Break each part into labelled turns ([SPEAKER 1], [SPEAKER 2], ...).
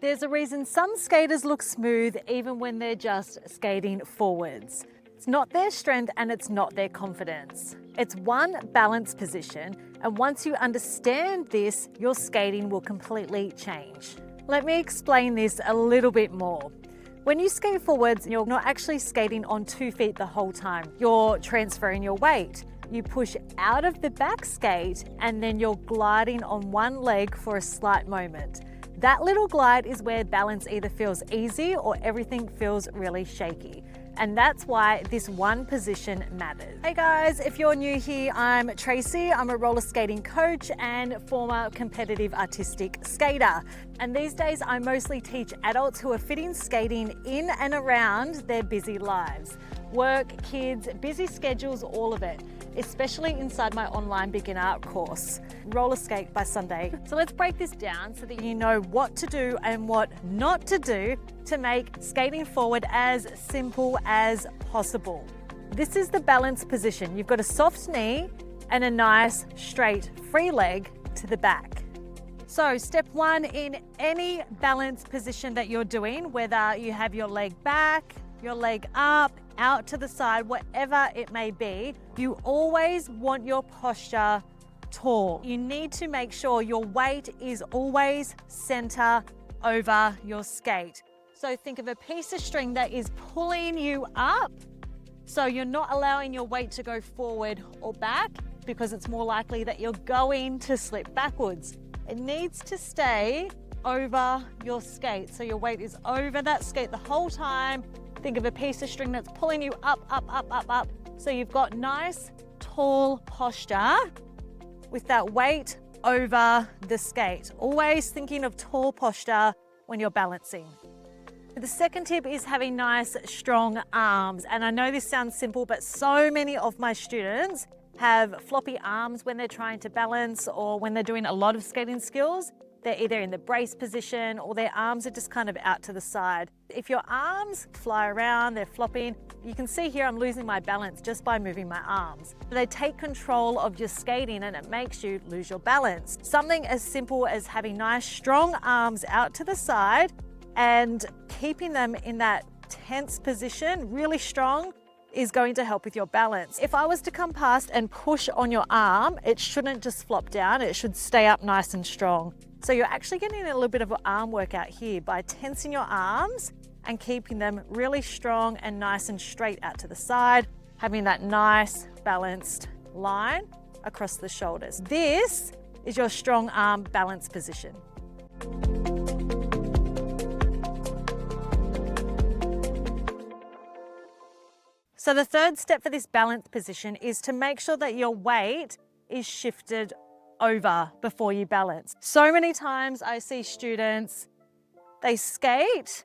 [SPEAKER 1] There's a reason some skaters look smooth even when they're just skating forwards. It's not their strength and it's not their confidence. It's one balance position, and once you understand this, your skating will completely change. Let me explain this a little bit more. When you skate forwards, you're not actually skating on 2 feet the whole time. You're transferring your weight. You push out of the back skate and then you're gliding on one leg for a slight moment. That little glide is where balance either feels easy or everything feels really shaky. And that's why this one position matters. Hey guys, if you're new here, I'm Tracy. I'm a roller skating coach and former competitive artistic skater. And these days I mostly teach adults who are fitting skating in and around their busy lives. Work, kids, busy schedules, all of it, especially inside my online beginner course, Roller Skate by Sunday. So let's break this down so that you know what to do and what not to do to make skating forward as simple as possible. This is the balance position. You've got a soft knee and a nice straight free leg to the back. So step one in any balance position that you're doing, whether you have your leg back, your leg up, out to the side, whatever it may be, you always want your posture tall. You need to make sure your weight is always center over your skate. So think of a piece of string that is pulling you up. So you're not allowing your weight to go forward or back because it's more likely that you're going to slip backwards. It needs to stay over your skate. So your weight is over that skate the whole time. Think of a piece of string that's pulling you up, up, up, up, up. So you've got nice, tall posture with that weight over the skate. Always thinking of tall posture when you're balancing. The second tip is having nice, strong arms. And I know this sounds simple, but so many of my students have floppy arms when they're trying to balance or when they're doing a lot of skating skills. They're either in the brace position or their arms are just kind of out to the side. If your arms fly around, they're flopping, you can see here I'm losing my balance just by moving my arms. They take control of your skating and it makes you lose your balance. Something as simple as having nice strong arms out to the side and keeping them in that tense position, really strong, is going to help with your balance. If I was to come past and push on your arm, it shouldn't just flop down, it should stay up nice and strong. So you're actually getting a little bit of an arm workout here by tensing your arms and keeping them really strong and nice and straight out to the side, having that nice balanced line across the shoulders. This is your strong arm balance position. So the third step for this balance position is to make sure that your weight is shifted over before you balance. So many times I see students, they skate,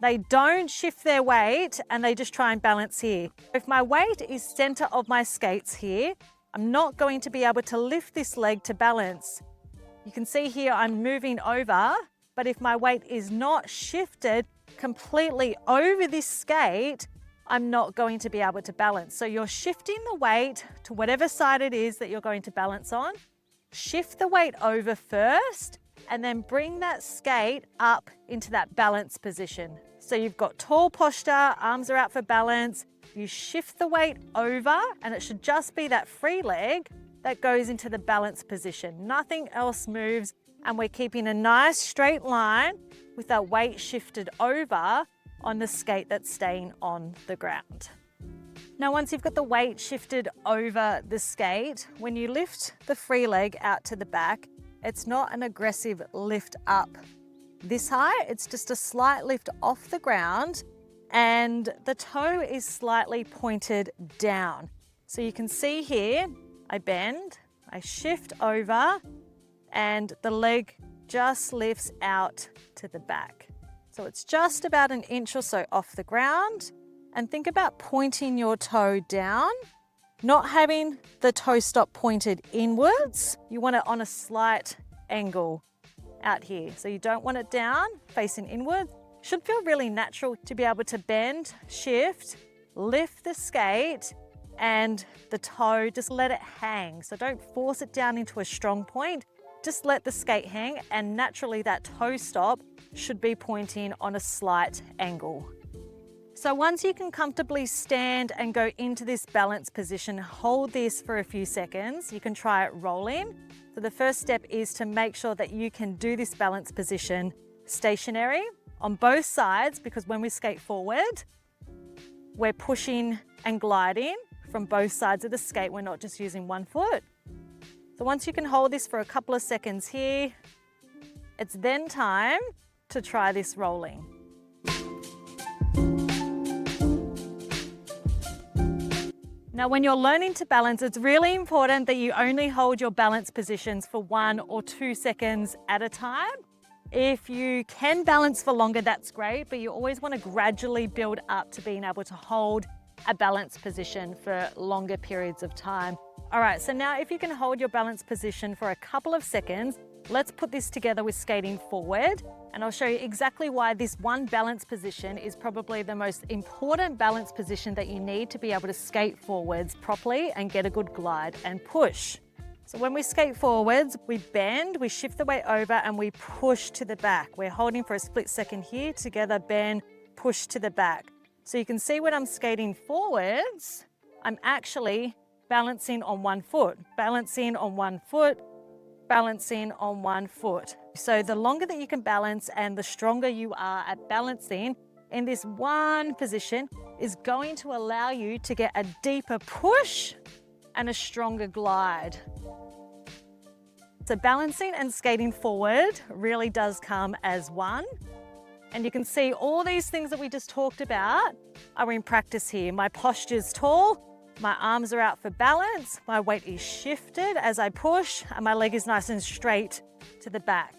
[SPEAKER 1] they don't shift their weight and they just try and balance here. If my weight is center of my skates here, I'm not going to be able to lift this leg to balance. You can see here I'm moving over, but if my weight is not shifted completely over this skate, I'm not going to be able to balance. So you're shifting the weight to whatever side it is that you're going to balance on. Shift the weight over first and then bring that skate up into that balance position. So you've got tall posture, arms are out for balance. You shift the weight over and it should just be that free leg that goes into the balance position. Nothing else moves and we're keeping a nice straight line with that weight shifted over on the skate that's staying on the ground. Now, once you've got the weight shifted over the skate, when you lift the free leg out to the back, it's not an aggressive lift up this high, it's just a slight lift off the ground and the toe is slightly pointed down. So you can see here, I bend, I shift over and the leg just lifts out to the back. So it's just about an inch or so off the ground. And think about pointing your toe down, not having the toe stop pointed inwards. You want it on a slight angle out here. So you don't want it down, facing inward. Should feel really natural to be able to bend, shift, lift the skate, and the toe, just let it hang. So don't force it down into a strong point. just let the skate hang, and naturally that toe stop should be pointing on a slight angle. So once you can comfortably stand and go into this balance position, hold this for a few seconds. You can try it rolling. So the first step is to make sure that you can do this balance position stationary on both sides, because when we skate forward, we're pushing and gliding from both sides of the skate. We're not just using one foot. So once you can hold this for a couple of seconds here, it's then time to try this rolling. Now, when you're learning to balance, it's really important that you only hold your balance positions for 1 or 2 seconds at a time. If you can balance for longer, that's great, but you always want to gradually build up to being able to hold a balance position for longer periods of time. All right, so now if you can hold your balance position for a couple of seconds, let's put this together with skating forward, and I'll show you exactly why this one balance position is probably the most important balance position that you need to be able to skate forwards properly and get a good glide and push. So when we skate forwards, we bend, we shift the weight over, and we push to the back. We're holding for a split second here, together, bend, push to the back. So you can see when I'm skating forwards, I'm actually balancing on one foot, balancing on one foot, balancing on one foot. So the longer that you can balance and the stronger you are at balancing in this one position is going to allow you to get a deeper push and a stronger glide. So balancing and skating forward really does come as one. And you can see all these things that we just talked about are in practice here. My posture's tall, my arms are out for balance, my weight is shifted as I push, and my leg is nice and straight to the back.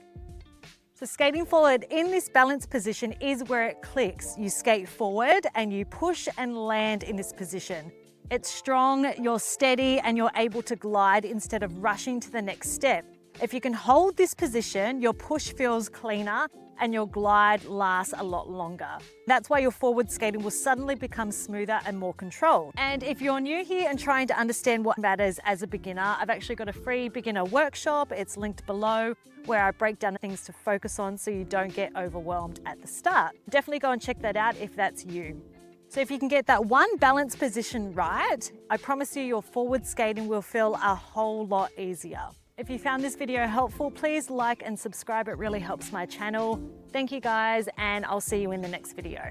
[SPEAKER 1] So skating forward in this balance position is where it clicks. You skate forward and you push and land in this position. It's strong, you're steady, and you're able to glide instead of rushing to the next step. If you can hold this position, your push feels cleaner and your glide lasts a lot longer. That's why your forward skating will suddenly become smoother and more controlled. And if you're new here and trying to understand what matters as a beginner, I've actually got a free beginner workshop. It's linked below, where I break down things to focus on so you don't get overwhelmed at the start. Definitely go and check that out if that's you. So if you can get that one balance position right, I promise you your forward skating will feel a whole lot easier. If you found this video helpful, please like and subscribe. It really helps my channel. Thank you guys, and I'll see you in the next video.